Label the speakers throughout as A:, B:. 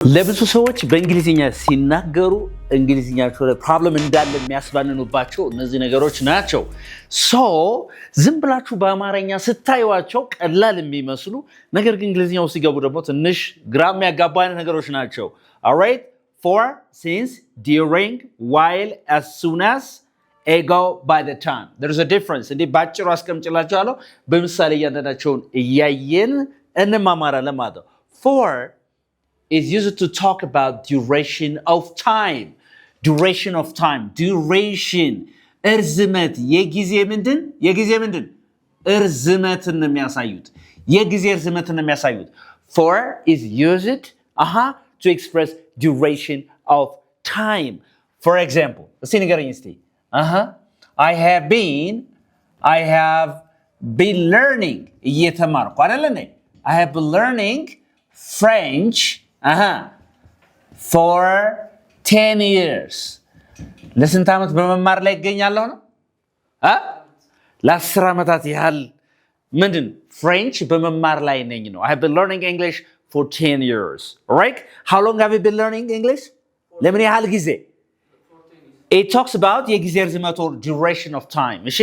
A: ለብዙ ሰዎች በእንግሊዝኛ ሲናገሩ እንግሊዝኛቸው ላይ ፕሮብለም እንዳለ የሚያስባንኑባቸው እነዚህ ነገሮች ናቸው። ዝም ብላችሁ በአማርኛ ስታዩዋቸው ቀላል የሚመስሉ ነገር ግን እንግሊዝኛው ሲገቡ ደግሞ ትንሽ ግራ የሚያጋቡ አይነት ነገሮች ናቸው። alright for, since, during, while, as soon as, ago, by the time. There's a difference. እንዴ ባጭሩ አስቀምጭላችኋለሁ። በምሳሌ እያንዳንዳቸውን እያየን እንማማራለን ማለት ነው። For is used to talk about duration of time. Duration of time. Duration. እርዝመት የጊዜ ምንድን? እርዝመትን ነው የሚያሳዩት። የጊዜ እርዝመትን ነው የሚያሳዩት. For is used to express duration of time. For example, እስቲ ንገረኝ እስቲ. I have been learning. እየተማርኩ አይደል እንዴ? I have been learning French for 10 years. ለስንት ዓመት በመማር ላይ ይገኛለሁ ነው? ለ10 ዓመታት ያህል ምንድን ፍሬንች በመማር ላይ ነኝ ነው። I have been learning English for 10 years. Alright? How long have you been learning English? ለምን ያህል ጊዜ? It talks about የጊዜ ርዝመት or duration of time. እሺ?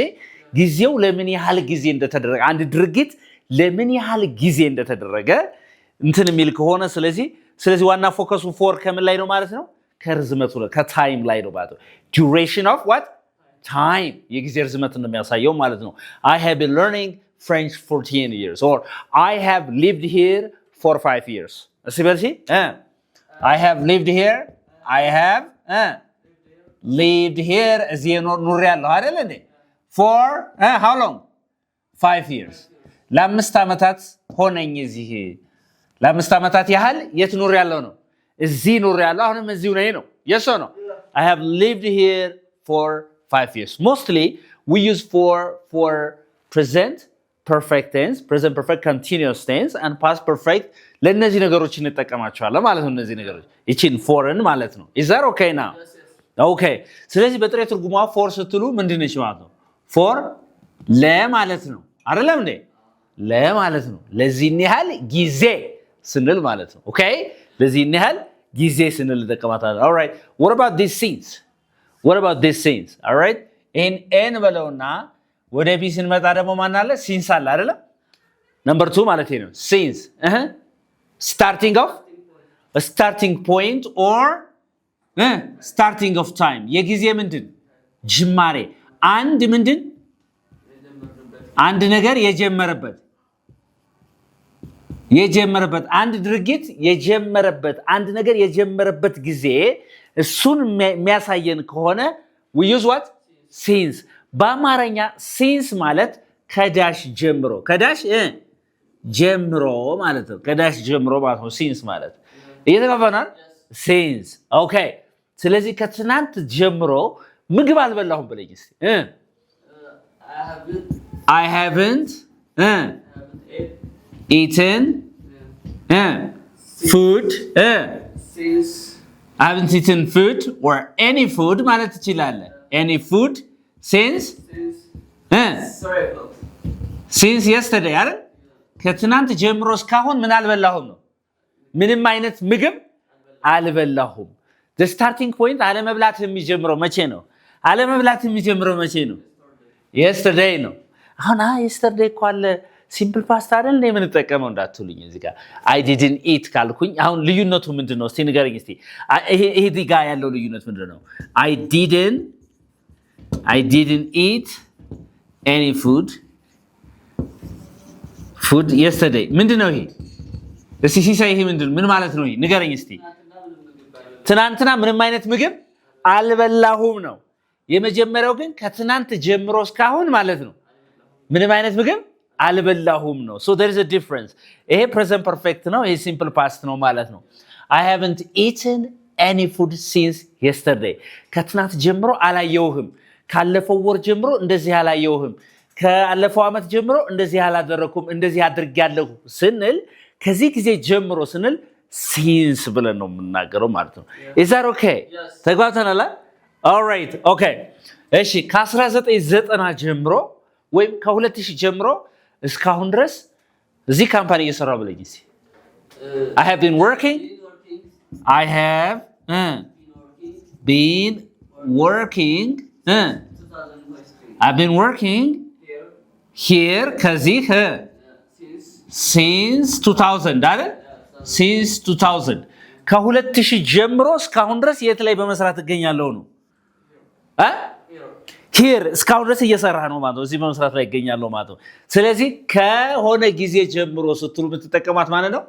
A: ጊዜው ለምን ያህል ጊዜ እንደተደረገ አንድ ድርጊት ለምን ያህል ጊዜ እንደተደረገ እንትን የሚል ከሆነ ስለዚህ ዋና ፎከሱ ፎር ከምን ላይ ነው ማለት ነው? ከርዝመቱ ላይ ከታይም ላይ ነው ማለት ነው። duration of what? time የጊዜ ርዝመትን ነው የሚያሳየው ማለት ነው። I have been learning French for 10 years or I have lived here for 5 years. እስቲ በልሲ I have lived here እዚህ ኖሬያለሁ አይደል እንዴ? for how long? 5 years. ለ5 ዓመታት ሆነኝ እዚህ ለ5 ዓመታት ያህል የት ኖሬያለሁ ነው? እዚህ ኖሬያለሁ አሁንም እዚሁ ነኝ ነው። yes or no? I have lived here for 5 years. Mostly we use for present perfect tense, present perfect continuous tense and past perfect ለነዚህ ነገሮች እንጠቀማቸዋለን ማለት ነው። እነዚህ ነገሮች እቺን ፎርን ማለት ነው። is that okay now? okay ስለዚህ በጥሬ ትርጉሟ for ስትሉ ምንድን ነች ማለት ነው? for ለማለት ነው አይደለም እንዴ? ለማለት ነው። ለዚህ ያህል ጊዜ ስንል ማለት ነው። okay ለዚህ ያህል ጊዜ ስንል ተቀማጣለን። all right what about these scenes? all right in በለውና ወደ ቢ ስንመጣ ደግሞ ማን አለ? since አለ አይደለ? number 2 ማለት ነው። since starting point or starting of time የጊዜ ምንድን? ጅማሬ አንድ ምንድን? አንድ ነገር የጀመረበት አንድ ድርጊት አንድ ነገር የጀመረበት ጊዜ እሱን የሚያሳየን ከሆነ we use what? since በአማርኛ since ማለት ከዳሽ ጀምሮ ማለት ነው። ከዳሽ ጀምሮ ማለት ነው since ማለት እየተባባናል since okay ስለዚህ ከትናንት ጀምሮ ምግብ አልበላሁም ብለኝ እስቲ I haven't eaten food since I haven't eaten food or any food ማለት ትችላለህ any food since yesterday አይደል? ከትናንት ጀምሮ እስካሁን ምን አልበላሁም ነው። ምንም አይነት ምግብ አልበላሁም። the starting point አለመብላት የሚጀምረው መቼ ነው? yesterday ነው። አሁን yesterday እኮ አለ ሲምፕል ፓስት አይደል እንደ የምንጠቀመው እንዳትሉኝ እዚህ ጋር I didn't eat ካልኩኝ አሁን ልዩነቱ ምንድነው? እስቲ ንገረኝ እስቲ ይሄ ዲጋ ያለው ልዩነት ምንድነው? I didn't eat any food yesterday ምንድነው ይሄ? እስቲ ሲሳይ ይሄ ምን ማለት ነው? ይሄ ንገረኝ እስቲ። ትናንትና ምንም አይነት ምግብ አልበላሁም ነው። የመጀመሪያው ግን ከትናንት ጀምሮ እስካሁን ማለት ነው ምንም አይነት ምግብ አልበላሁም ነው። so there is a difference. ይሄ present perfect ነው፣ ይሄ simple past ነው ማለት ነው። I haven't eaten any food since yesterday ከትናንት ጀምሮ አላየሁም። ካለፈው ወር ጀምሮ እንደዚህ አላየሁም። ካለፈው ዓመት ጀምሮ እንደዚህ አላደረኩም፣ እንደዚህ አድርጋለሁ ስንል ከዚህ ጊዜ ጀምሮ ስንል since ብለን ነው የምናገረው ማለት ነው። is that okay? ተግባብተናል? all right okay እሺ ከ1990 ጀምሮ ወይም ከ2000 ጀምሮ እስካሁን ድረስ እዚህ ካምፓኒ እየሰራሁ ብለኝ እስኪ I have been working I have been working I've been working here ከዚህ since 2000 አይደል since 2000 ከ2000 ጀምሮ እስካሁን ድረስ የት ላይ በመስራት እገኛለሁ ነው here እስካሁን ድረስ እየሰራ ነው ማለት ነው እዚህ በመስራት ላይ እገኛለሁ ማለት ነው ስለዚህ ከሆነ ጊዜ ጀምሮ ስትሉ የምትጠቀማት ማለት ነው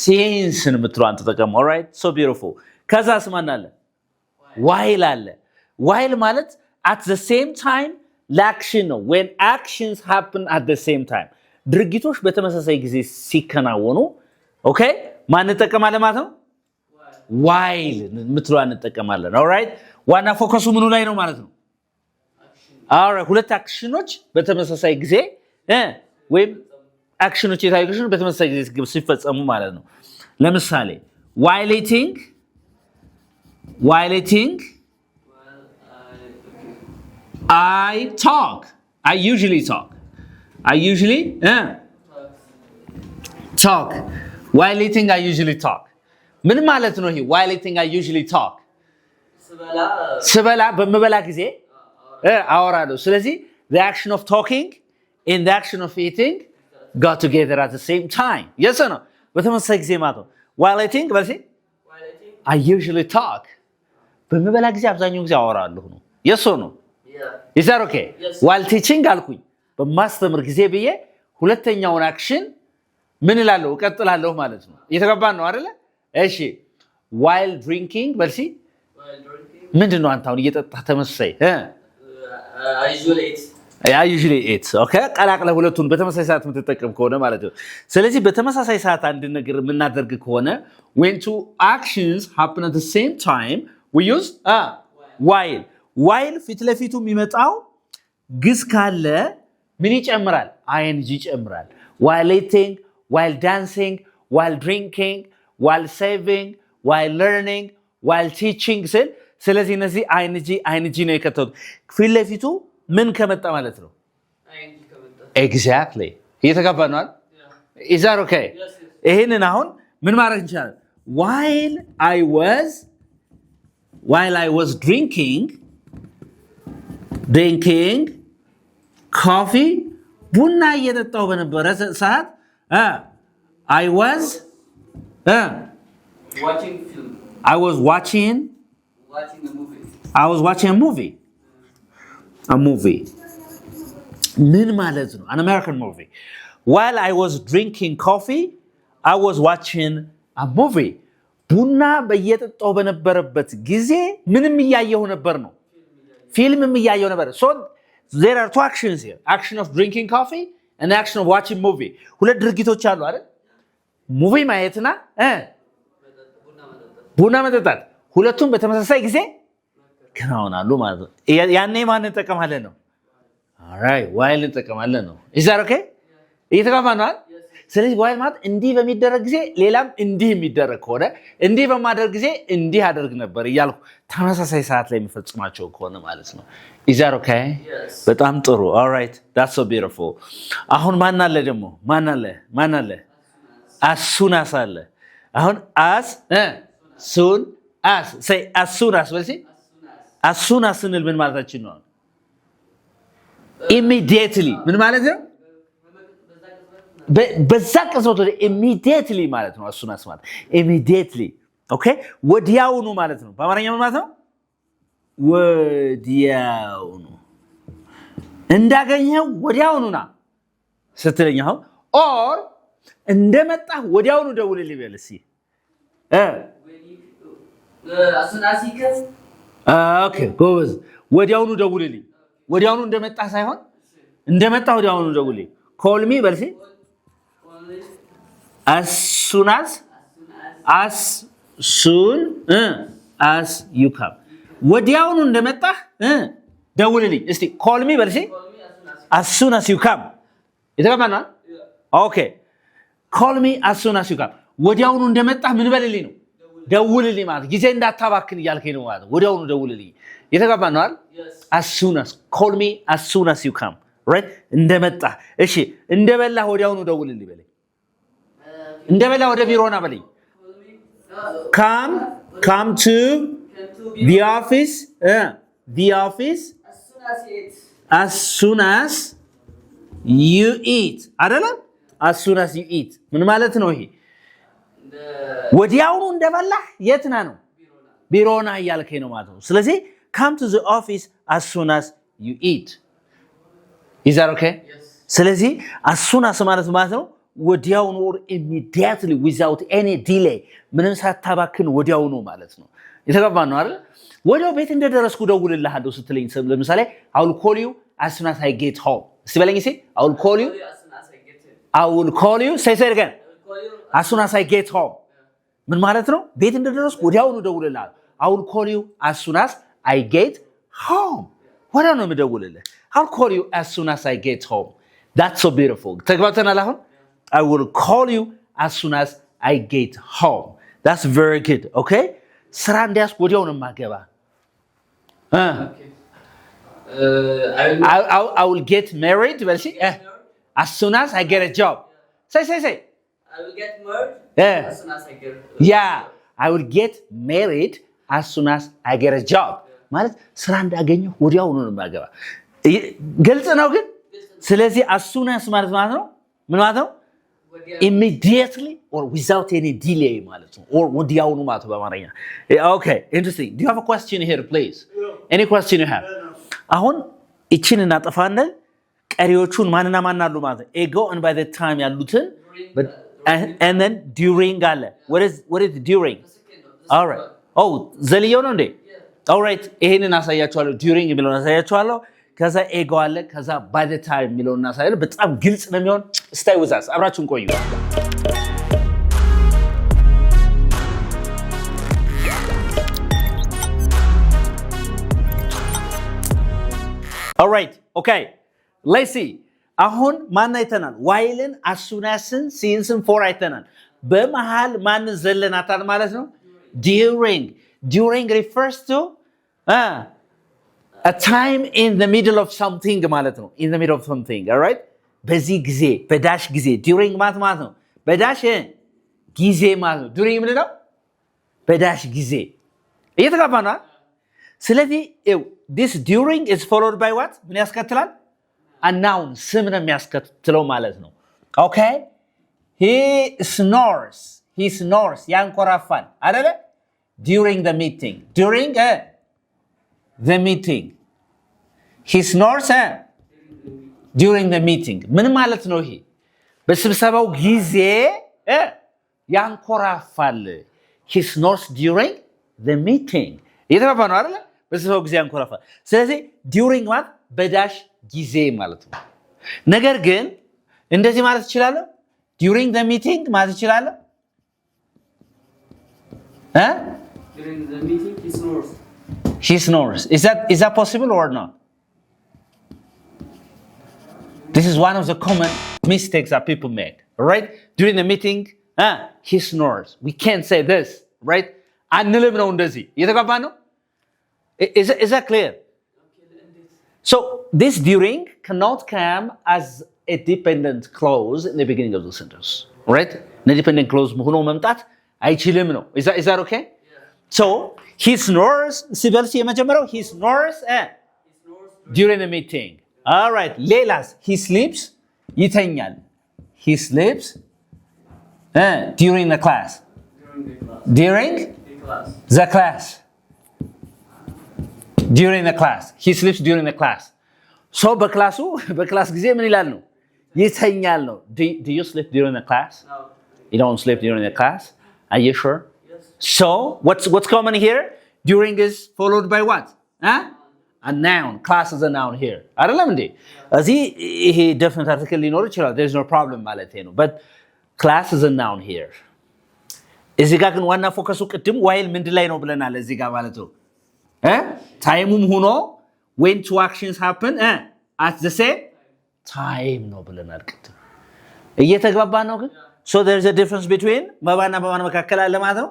A: since ነው የምትሏን ተጠቀሙ alright so beautiful ከዛስ ማን አለ while አለ while ማለት at the same time l'action ነው when actions happen at the same time ድርጊቶች በተመሳሳይ ጊዜ ሲከናወኑ ኦኬ ማን ተጠቀማለ ማለት ነው while የምትሏን እንጠቀማለን alright ዋና ፎከሱ ምኑ ላይ ነው ማለት ነው alright ሁለት አክሽኖች በተመሳሳይ ጊዜ ወይም አክሽኖች የታይገሽን በተመሳሳይ ጊዜ ሲፈጸሙ ማለት ነው ለምሳሌ while eating I talk I usually talk while eating I usually talk ምን ማለት ነው ይሄ while eating I usually talk ስበላ በመበላ ጊዜ አወራለሁ ስለዚህ the action of talking and the action of eating got together at the same time yes or no በተመሳሳይ ጊዜ ማለት ነው while eating I usually talk በመበላ ጊዜ አብዛኛው ጊዜ አወራለሁ ነው yes or no is that okay yes. while teaching አልኩኝ በማስተምር ጊዜ ብዬ ሁለተኛውን አክሽን ምን እላለሁ እቀጥላለሁ ማለት ነው እየተገባን ነው አይደለ እሺ while drinking ምንድነው አንተ አሁን እየጠጣህ ተመሳሳይ I usually eat okay ቀላቅለ ሁለቱን በተመሳሳይ ሰዓት የምትጠቀም ከሆነ ማለት ነው ስለዚህ በተመሳሳይ ሰዓት አንድ ነገር የምናደርግ ከሆነ when two actions happen at the same time we use while ፊት ለፊቱ የሚመጣው ግስ ካለ ምን ይጨምራል ing ይጨምራል while eating while dancing while drinking while saving while learning while teaching ስለዚህ እነዚህ ing ነው የከተቱት ፊት ለፊቱ ምን ከመጣ ማለት ነው ing ከመጣ exactly እየተጋባን ነው is that okay ይሄንን አሁን ምን ማድረግ እንችላለን while I was drinking coffee ቡና እየጠጣው በነበረ ሰዓት I was
B: watching film
A: I was watching a movie ምን ማለት ነው an American movie while I was drinking coffee I was watching a movie ቡና በየጠጣው በነበረበት ጊዜ ምንም እያየው ነበር ነው ፊልምም እያየው ነበር so there are two actions here action of drinking coffee and action of watching movie ሁለት ድርጊቶች አሉ አይደል ሙቪ ማየትና ቡና መጠጣት ሁለቱም በተመሳሳይ ጊዜ ከናውናሉ ማለት ነው ያኔ ማን እንጠቀማለን ነው alright while እንጠቀማለን ነው is that okay እየተጋባን ነው ስለዚህ while ማለት እንዲህ በሚደረግ ጊዜ ሌላም እንዲህ የሚደረግ ከሆነ እንዲህ በማድረግ ጊዜ እንዲህ አደርግ ነበር እያልኩ ተመሳሳይ ሰዓት ላይ የሚፈጽማቸው ከሆነ ማለት ነው is that okay
B: yes
A: በጣም ጥሩ alright that's so beautiful አሁን ማን አለ ደግሞ ማን አለ as soon as አለ አሁን as soon as say as soon as as soon as ስንል ምን ማለታችን ነው immediately ምን ማለት ነው በዛ ቅጽበት immediately ማለት ነው as soon as ማለት immediately okay ወዲያውኑ ማለት ነው በአማርኛ ምን ማለት ነው ወዲያውኑ እንዳገኘው ወዲያውኑና ስትለኛው or እንደመጣ ወዲያውኑ ደውልልኝ በልሲ
B: as soon as he comes
A: okay ጎበዝ ወዲያውኑ ደውልልኝ ወዲያውኑ እንደመጣ ሳይሆን እንደመጣ ወዲያውኑ ደውልልኝ call me በልሲ as soon as you come ወዲያውኑ እንደመጣ ደውልልኝ እስቲ call me በልሲ as soon as you come ይተቀማና okay call me as soon as you come ወዲያውኑ እንደመጣ ምን በልልኝ ነው ደውልልኝ ማለት ጊዜ እንዳታባክን እያልከኝ ነው ማለት ወዲያውኑ ደውልልኝ ይተቀማና as soon as call me as soon as you come right እንደመጣ እሺ እንደበላ ወዲያውኑ ደውልልኝ በለኝ እንደበላ ወደ ቢሮና በለኝ come to the office as soon as you eat አይደለም as soon as you eat ምን ማለት ነው ይሄ ወዲያውኑ እንደበላህ የትና ነው ቢሮና እያልከኝ ነው ማለት ነው ስለዚህ come to the office as soon as you eat is that okay yes ስለዚህ as soon as ማለት ነው ወዲያውኑ or immediately without any delay ምንም ሳታባክን ወዲያውኑ ማለት ነው የተገባን ነው አይደል ወዲያው ቤት እንደደረስኩ ደውልልሃለሁ ስትለኝ ለምሳሌ I will call you as soon as I get home ሲበለኝ እሺ I will call you say it again as soon as I get home ምን ማለት ነው ቤት እንደደረስኩ ወዲያውኑ ደውልልሃለሁ I will call you as soon as I get home ወዲያው ነው የምደውልልህ I'll call you as soon as I get home that's so beautiful ተግባብተናል አሁን I will call you as soon as I get home that's very good okay ስራ እንዲያስ ወዲያው ነው ማገባ I will get married as soon as I get a job say
B: I will get married as soon as I get
A: I will get married as soon as I get a job ማለት ስራ እንዳገኘ ወዲያው ነው ማገባ ግልጽ ነው ግን ስለዚህ as soon as ማለት ነው ምን ማለት ነው immediately or without any delay ማለት ነው or ወዲያው ነው ማለት በአማርኛ okay interesting do you have a question here please any question you have አሁን እቺን እናጠፋለን ቀሪዎቹን ማንና ማን አሉ ማለት ego and by the time ያሉትን but and then during አለ what is during all right oh ዘልየው ነው እንዴ all right ይሄንን አሳያችኋለሁ during የሚለውን አሳያችኋለሁ ከዛ ego አለ ከዛ by the time የሚለውን አሳያለሁ በጣም ግልጽ ነው የሚሆን stay with us አብራችሁን ቆዩ all right okay let's see አሁን ማን አይተናል whileን as soon asን sinceን for አይተናል በመሃል ማን ዘለናታል ማለት ነው during refers to a time in the middle of something ማለት ነው in the middle of something all right በዚህ ጊዜ በዳሽ ጊዜ during ማለት ነው በዳሽ ጊዜ ማለት ነው during ምንድን ነው በዳሽ ጊዜ እየተጋባና ስለዚህ this during is followed by what ምን ያስከትላል a noun ስም ነው የሚያስከትለው ማለት ነው okay he snores ያንኮራፋል አይደለ during the meeting the meeting he snores during the meeting ምን ማለት ነው ይሄ በስብሰባው ጊዜ ያንኮራፋል he snores during the meeting የተባለው ነው አይደል በስብሰባው ጊዜ ያንኮራፋል ስለዚህ during ማለት በዳሽ ጊዜ ማለት ነው ነገር ግን እንደዚህ ማለት ይችላል during the meeting ማለት ይችላል
B: during the meeting
A: he snores is that possible or not this is one of the common mistakes that people make all right during the meeting he snores we can't say this right አንልም ነው እንደዚህ እየተጋባ ነው is that clear so this during cannot come as a dependent clause in the beginning of the sentence right the dependent clause ሆኖ መምጣት አይችልም ነው is that okay so he snores ሲበልስ የመጀመሪያው he snores during the meeting all right ሌላስ he sleeps ይተኛል he sleeps during the class during the class during the class he sleeps during the class so በክላስ ጊዜ ምን ይላል ነው ይተኛል ነው do you sleep during the class
B: no
A: you don't sleep during the class are you sure yes so what's common here during is followed by what a noun class is a noun here አይደለም እንዴ እዚህ ይሄ definite article ሊኖር ይችላል there's no problem ማለት ነው but class is a noun here እዚህ ጋር ግን ዋና ፎከሱ ቅድም while ምንድን ላይ ነው ብለናል እዚህ ጋር ማለት ነው ታይሙም ሆኖ when two actions happen at the same time ነው ብለናል ቅድም እየተግባባ ነው ግን so there's a difference between በባና በማን መካከል አለ ማለት ነው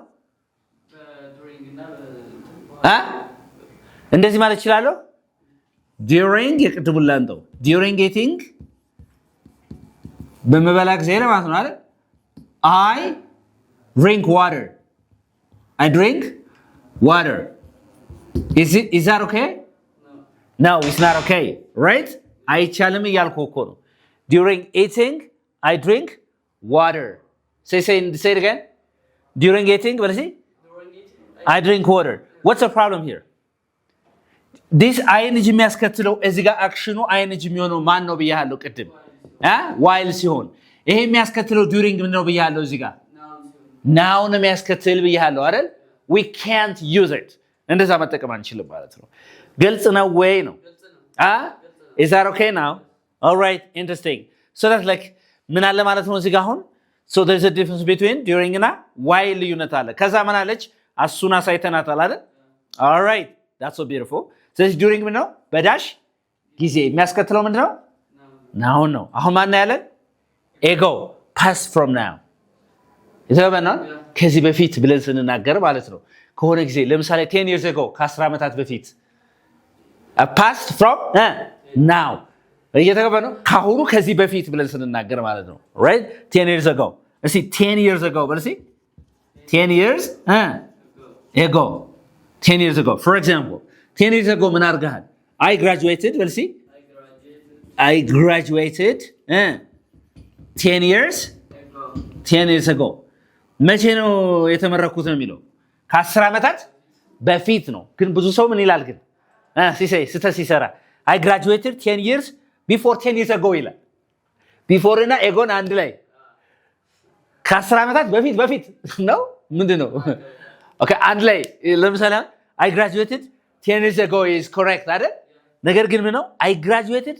A: እንደዚህ ማለት ይችላል during የቅድሙን ላንተው during eating በመበላ ጊዜ ማለት ነው አይደል I drink water I drink water. Is that okay? No, it's not okay, right? አይቻልም እያልኩ እኮ ነው። During eating, I drink water. Say it again. During eating, what is it? I drink water. What's the problem here? This ing የሚያስከትለው እዚህ ጋር አክሽኑ ing የሚሆነው ማን ነው ብያለሁ ቅድም? while ሲሆን ይሄ የሚያስከትለው during ምን ነው ብያለሁ እዚህ ጋር? now ነው የሚያስከትል ብያለሁ አይደል? We can't use it. እንደዛ መጠቀም አንችልም ማለት ነው። ግልጽ ነው ወይ ነው? Is that okay now? All right, interesting. So that's like ምን አለ ማለት ነው እዚህ ጋር አሁን so there's a difference between during እና while ልዩነት አለ። ከዛ ምን አለች? አሱን አሳይተናታል አይደል? All right, that's so beautiful. ስለዚህ during ምን ነው? በዳሽ ጊዜ የሚያስከትለው ምንድን ነው? now ነው። አሁን ማን ያለን? ego, past from now. ይተበናል ከዚህ በፊት ብለን ስንናገር ማለት ነው። ከሆነ ጊዜ ለምሳሌ 10 years ago ከ10 ዓመታት በፊት past from now እየተገበ ነው። ካሁኑ ከዚህ በፊት ብለን ስንናገር ማለት ነው። right 10 years ago እስቲ 10 years ago በል እስቲ 10 years ago 10 years ago for example 10 years ago ምን አድርገሃል? I graduated በል እስቲ I graduated 10 years ago መቼ ነው የተመረኩት ነው የሚለው ከ10 ዓመታት በፊት ነው። ግን ብዙ ሰው ምን ይላል ግን ሲሰራ I graduated 10 years before 10 years ago ይላል። before እና ኤጎን አንድ ላይ ከ10 ዓመታት በፊት ነው ምንድን ነው? ኦኬ አንድ ላይ ለምሳሌ I graduated 10 years ago is correct አይደል? ነገር ግን ምን ነው I graduated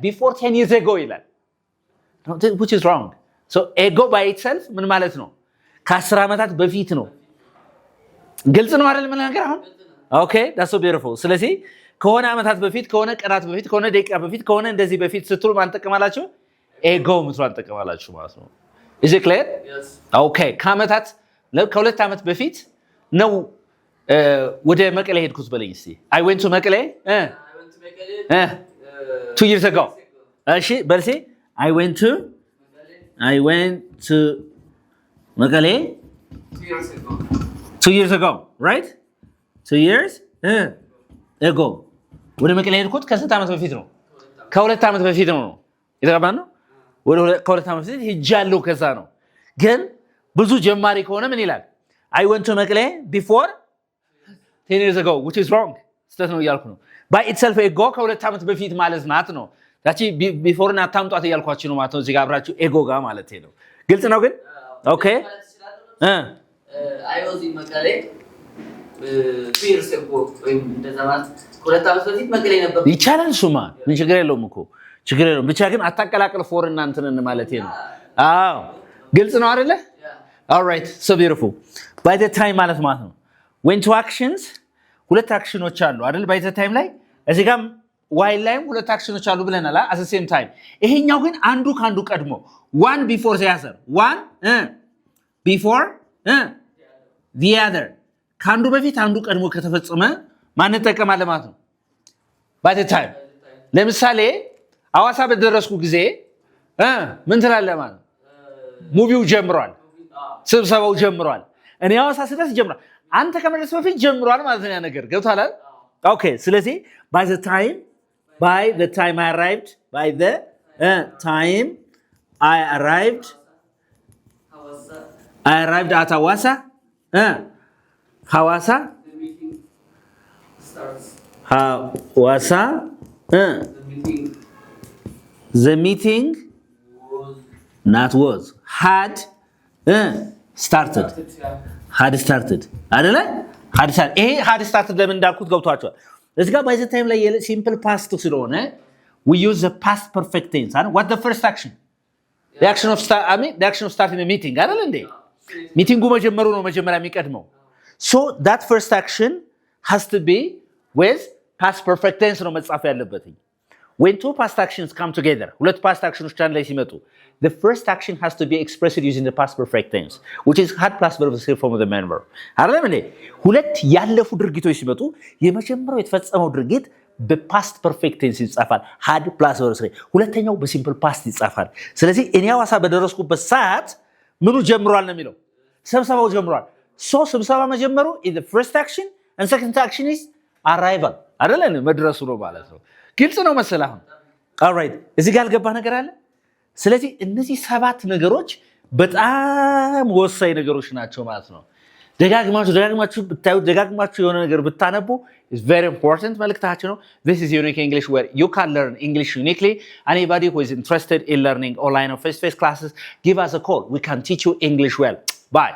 A: before 10 years ago ይላል which is wrong. so ego by itself ምን ማለት ነው? ከ10 ዓመታት በፊት ነው። ግልጽ ነው አይደል? ምን ነገር አሁን ኦኬ that's so beautiful. ስለዚህ ከሆነ ዓመታት በፊት ከሆነ ቀናት በፊት ከሆነ ደቂቃ በፊት ከሆነ እንደዚህ በፊት ስትሉ ማን ተጠቀማላችሁ? ኤጎ ምትሏን ተጠቀማላችሁ ማለት ነው። is it clear?
B: yes.
A: okay ከዓመታት ከሁለት ዓመት በፊት ነው ወደ መቀሌ ሄድኩት በለኝ እስቲ I went to መቀሌ 2 years ago እሺ በልሲ I went to መቀሌ 2 years ago right 2 years ago ወደ መቀሌ ሄድኩት ከስንት ዓመት በፊት ነው? ከሁለት ዓመት በፊት ነው የተቀባን ነው። ከሁለት ዓመት በፊት ሄጃለሁ ከዛ ነው። ግን ብዙ ጀማሪ ከሆነ ምን ይላል? I went to መቀሌ before 10 years ago which is wrong. ስህተት ነው እያልኩ ነው። by itself ego ከሁለት ዓመት በፊት ማለት ናት ነው። ታቺ before እና ታምጧት እያልኳችሁ ነው ማለት ነው። እዚህ ጋር አብራችሁ ego ጋር ማለት ነው። ግልጽ ነው ግን ኦኬ
B: I was in መቀሌ 2 years ago ወይ እንደዛ ማለት ሁለት ዓመት በፊት መቀሌ ነበር።
A: ይቻላል ሱማ ምን ችግር የለውም እኮ ችግር የለውም። ብቻ ግን አታቀላቅል ፎር እና እንትንን ማለት ነው። አዎ ግልጽ ነው አይደለ? all right so beautiful. by the time ማለት ነው when two actions ሁለት አክሽኖች አሉ አይደል? by the time ላይ እዚህ ጋር while ላይም ሁለት አክሽኖች አሉ ብለናል at the same time። ይሄኛው ግን አንዱ ካንዱ ቀድሞ one before the other one before the other ካንዱ በፊት አንዱ ቀድሞ ከተፈጸመ ማን ተጠቀማለ ማለት ነው? by the time ለምሳሌ አዋሳ በደረስኩ ጊዜ ምን ትላለህ ማለት ነው? ሙቪው ጀምሯል፣ ስብሰባው ጀምሯል። እኔ አዋሳ ስደርስ ጀምሯል። አንተ ከመድረስ በፊት ጀምሯል ማለት ነው ያ ነገር ገብቷል አይደል? ኦኬ ስለዚህ by the time I arrived at Hawassa Hawassa the meeting had started አይደለ? ይሄ had started ለምን እንዳልኩት ገብቷቸዋል። እዚህ ጋር by the time ላይ simple past ስለሆነ we use the past perfect tense አይደል? what the first action the action of starting a meeting አይደል እንዴ? ሚቲንጉ መጀመሩ ነው መጀመሪያ የሚቀድመው። so that first action has to be with past perfect tense ነው መጻፍ ያለበት። when two past actions come together ሁለት past actions አንድ ላይ ሲመጡ the first action has to be expressed using the past perfect tense which is had plus verb to form of the main verb አይደለም እንዴ? ሁለት ያለፉ ድርጊቶች ሲመጡ የመጀመሪያው የተፈጸመው ድርጊት በፓስት ፐርፌክት ቴንስ ይጻፋል had plus verb to ሁለተኛው በሲምፕል ፓስት ይጻፋል። ስለዚህ እኔ አዋሳ በደረስኩበት ሰዓት ምኑ ጀምሯል ነው የሚለው? ስብሰባው ጀምሯል። ሶ ስብሰባ መጀመሩ is the first action and second action is arrival አይደለ መድረሱ ነው ማለት ነው። ግልጽ ነው መሰለህ አሁን? alright እዚህ ጋር ያልገባ ነገር አለ? ስለዚህ እነዚህ 7 ነገሮች በጣም ወሳኝ ነገሮች ናቸው ማለት ነው። ደጋግማችሁ ብታዩት ደጋግማችሁ የሆነ ነገር ብታነቡ is very important መልእክታችን ነው። This is Unique English where you can learn English uniquely. Anybody who is interested in learning online or face-to-face classes, give us a call. We can teach you English well. Bye.